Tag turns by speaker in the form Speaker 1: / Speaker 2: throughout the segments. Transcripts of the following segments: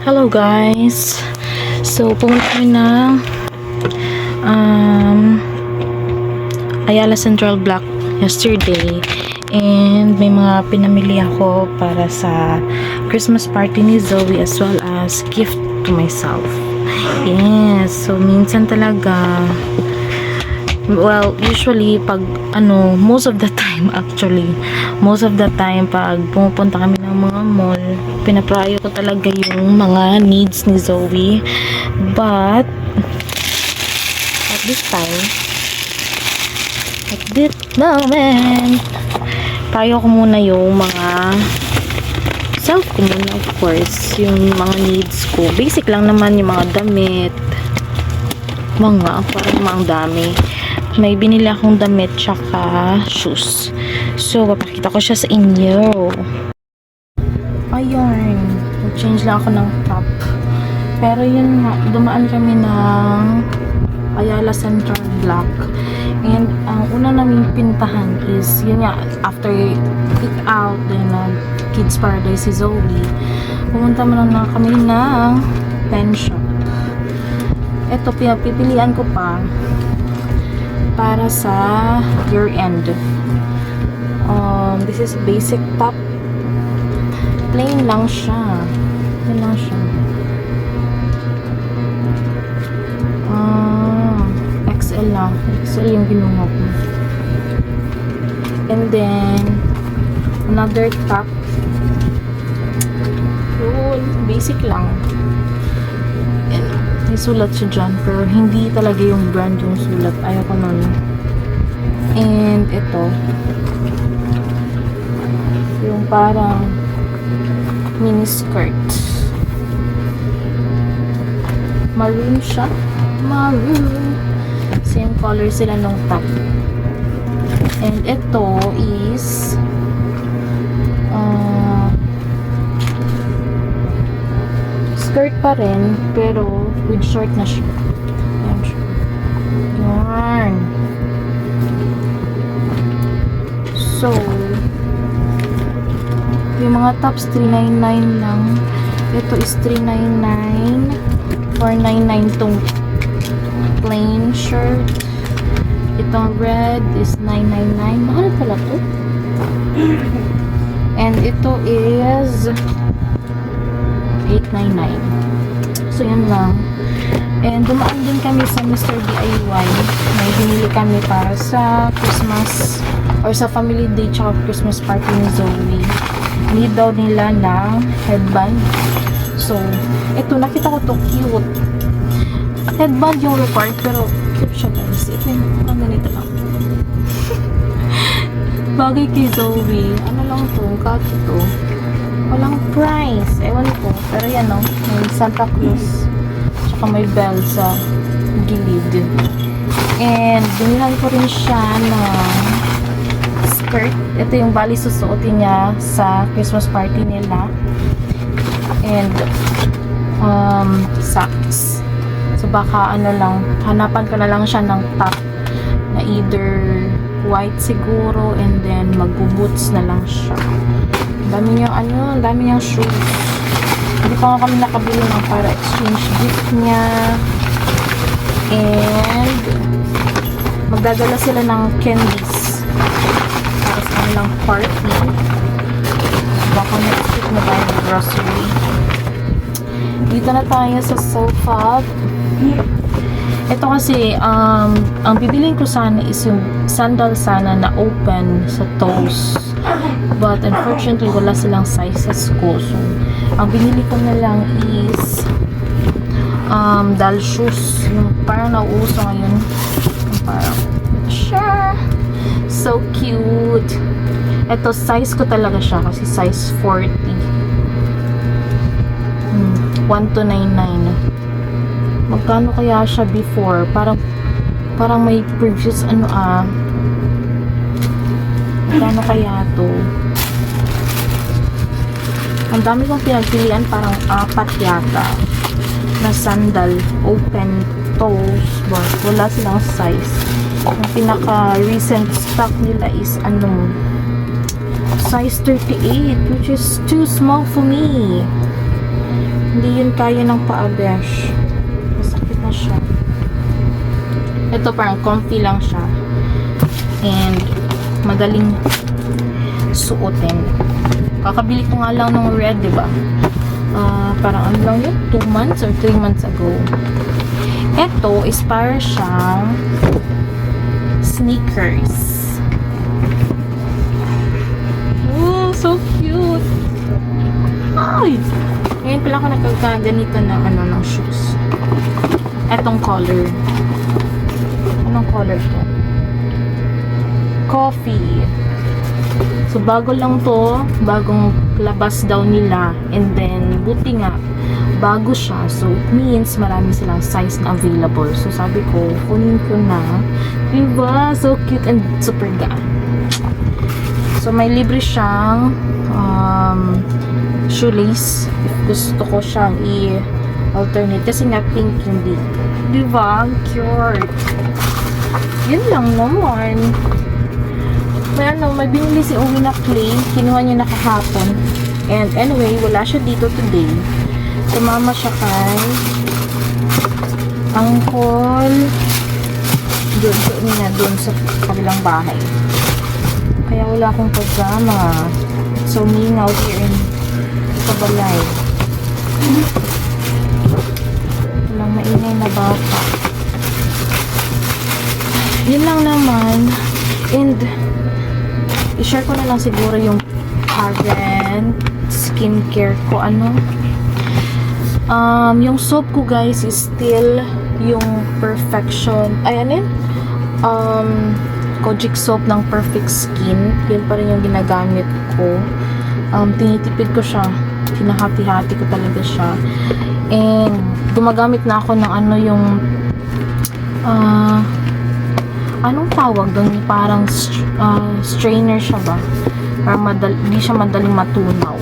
Speaker 1: Hello guys. So pumunta kami ng Ayala Central Block yesterday and may mga pinamili ako para sa Christmas party ni Zoe as well as gift to myself. Yes, so minsan talaga, well, usually pag most of the time pag pumupunta kami ng mga mall, pinaprayo ko talaga yung mga needs ni Zoe, but at this moment, prayo ko muna yung mga self ko muna, of course, yung mga needs ko. Basic lang naman yung mga damit, parang mga dami. May binili akong damit tsaka shoes. So, papakita ko siya sa inyo. Ayun. Mag-change lang ako ng top. Pero yun nga, dumaan kami ng Ayala Central Block. And ang una namin pintahan is, yun nga, after eat out, then Kids Paradise si Zoe, pumunta mo na kami ng pen shop. Ito, pipilian ko pa para sa year-end. This is basic top. Plain lang siya. XL lang. XL yung kinuha ko. And then, another top. Basic lang. And, may sulat siya dyan, pero hindi talaga yung brand yung sulat. Ayaw ko nun. And ito, yung parang mini skirt. Maroon siya. Maroon. Same color sila nung top. And ito is skirt pa rin, pero with short na siya. Ayan siya. Yan. So, yung mga tops, $399 lang. Ito is $399. $499 tong plain shirt. Itong red is $999. Mahal pala to. And ito is $899. So, yan lang. And dumaan din kami sa Mr. DIY. May binili kami para sa Christmas or sa family day tsaka Christmas party ni Zoe. Need daw nila ng headband. So, ito, nakita ko to, cute. Headband yung required, pero cute siya guys. Ito yung ganito lang. Bagay kay Zoe. Ano lang to, kaki to. Walang price. Ewan ko. Pero yan o, may Santa Claus. Tsaka may bell sa gilid. And, binihan ko rin siya ng skirt. Ito yung bali susuotin niya sa Christmas party nila. And, socks. So, baka hanapan ko na lang siya ng top na either white siguro, and then magbo-boots na lang siya. Ang dami niyang shoes. Hindi pa nga kami nakabili ng para exchange gift niya. And magdadala sila ng candies para sa kanilang party. Baka next week na tayo ng grocery. Dito na tayo sa sofa. Ito kasi, ang bibilin ko sana is yung sandal sana na open sa toes. But unfortunately, wala silang sizes ko. So, ang binili ko na lang is doll shoes. Yung parang nauuso ngayon. Yung parang, sure. So cute. Ito, size ko talaga siya kasi size 40. 1299. Magkano kaya siya before? Parang may previous magkano kaya to? Ang dami kong pinagpilian, parang 4 yata na sandal, open toes, but wala silang size. Ang pinaka recent stock nila is size 38, which is too small for me. Hindi yun kaya ng paa, besh. Masakit na siya. Ito parang comfy lang siya. And madaling suotin. Kakabili ko nga lang ng red, diba? Parang ano lang yun? 2 months or 3 months ago. Ito is para siyang sneakers. Oh, so cute! Ay! Ngayon pala ako nagkaganito ng ng shoes. Etong color. Anong color to? Coffee. So, bago lang to. Bagong labas daw nila. And then, buti nga, bago siya. So, it means marami silang size na available. So, sabi ko, kunin ko na. Diba? So cute and super gaan. So, may libre siyang shoelace. If gusto ko siyang i-alternate. Kasi nga pink hindi. Diba? Ang cute. Yun lang naman. May binili si Uwi na clay. Kinuha niya na kahapon. And anyway, wala siya dito today. Sumama siya kay Uncle doon sa kabilang bahay. Kaya wala akong pagkama. So, mingaw here in Kabalay. Walang maingay na bata. Yun lang naman. And i-share ko na lang siguro yung current skincare ko. Yung soap ko guys is still yung Perfection. Ay, ano yun? Kojic soap ng Perfect Skin. Yun pa rin yung ginagamit ko. Tinitipid ko siya. Hinahati-hati ko talaga siya. And gumagamit na ako ng yung anong tawag doon? Parang strainer siya ba? Para di siya madaling matunaw.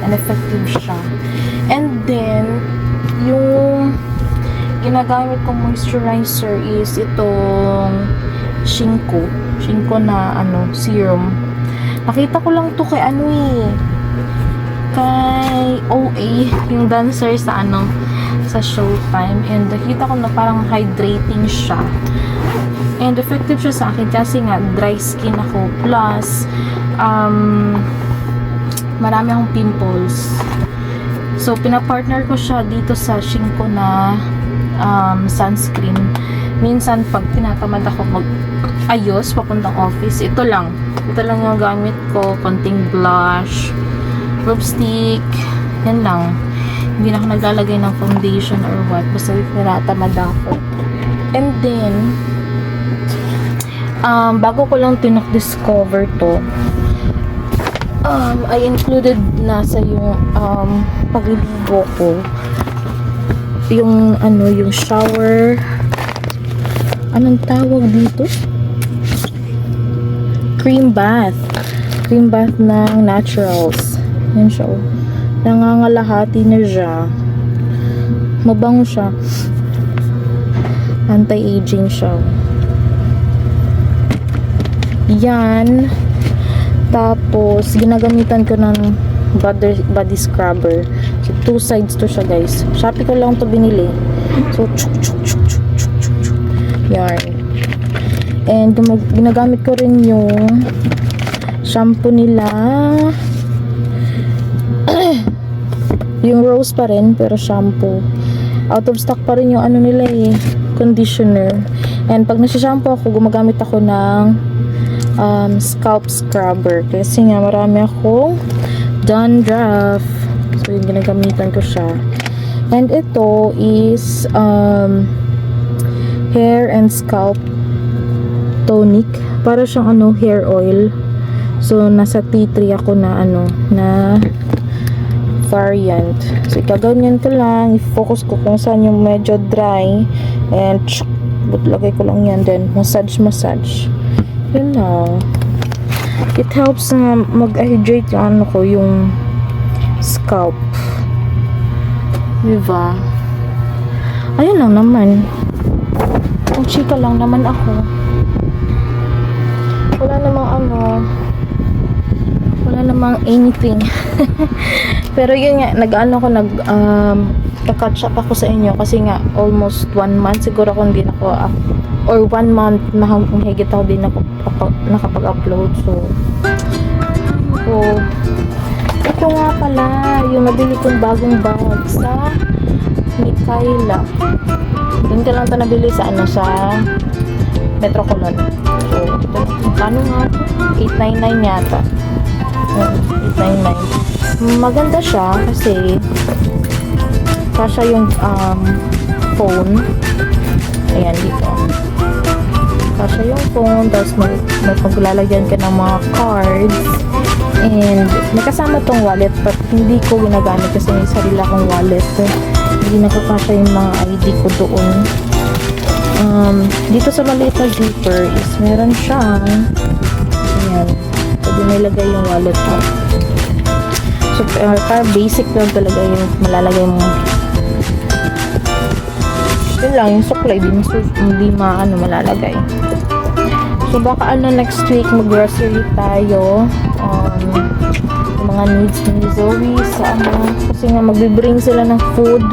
Speaker 1: And effective siya. And then, yung ginagamit kong moisturizer is itong Shinko na serum. Nakita ko lang to kay kay OA, yung dancer sa sa Showtime. And nakita ko na parang hydrating siya. And effective siya sa akin kasi nga dry skin ako. Plus, marami akong pimples. So, pinapartner ko siya dito sa Shinko na sunscreen. Minsan, pag tinatamad ako mag-ayos, papuntang office, ito lang yung gamit ko. Konting blush, lipstick, yan lang. Hindi na ako naglalagay ng foundation or what. Basta tinatamad ako. And then, bago ko lang discover to, I included na sa yung pagliligo ko yung yung shower, anong tawag dito? Cream bath ng Naturals. Yan siya. Nangangalahati na siya. Mabango siya. Anti-aging siya. Yan. Tapos, ginagamitan ko ng body scrubber. So, 2 sides to siya, guys. Shopee ko lang to binili. So, yan. And, ginagamit ko rin yung shampoo nila. Yung rose pa rin, pero shampoo. Out of stock pa rin yung nila conditioner. And, pag nasi-shampoo ako, gumagamit ako ng scalp scrubber kasi nga marami akong dandruff, so yung ginagamitan ko siya. And ito is hair and scalp tonic, para siyang hair oil. So nasa T3 ako na na variant. So ikaganyan ko lang, i-focus ko kung saan yung medyo dry, and lagay ko lang yan, then massage. Yun na. It helps na mag-hydrate yung yung scalp. Diba? Ayun lang naman. Kung chika lang naman ako. Wala namang anything. Pero yun nga, nag-catch up ako sa inyo kasi nga almost 1 month siguro kung hindi ako or 1 month na higit ako din ako nakapag-upload. So ito nga pala yung nabili kong bagong bag sa Mikaela. Doon ko lang ito nabili sa Metro Colon. So ito, kano nga 899 yata. 899. Maganda siya kasi kasya yung phone. Ayan dito. Kasya yung phone, tapos may paglalagyan ka ng mga cards. And may kasama tong wallet, but hindi ko ginagamit kasi may sarili akong wallet. Hindi nakakasya yung mga ID ko doon. Dito sa maliit na zipper is meron siyang ayan, pwede nilagay yung wallet mo. So, basic lang talaga yung malalagay mo. Yun lang, yung suklay, hindi malalagay. So, baka next week mag-grocery tayo. Yung mga needs ni Zoe sa kasi nga magbe-bring sila ng food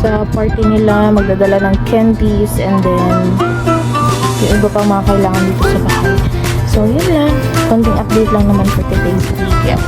Speaker 1: sa party nila, magdadala ng candies, and then yung iba pa mga kailangan dito sa bahay. So, yun lang. Konting update lang naman for today's video.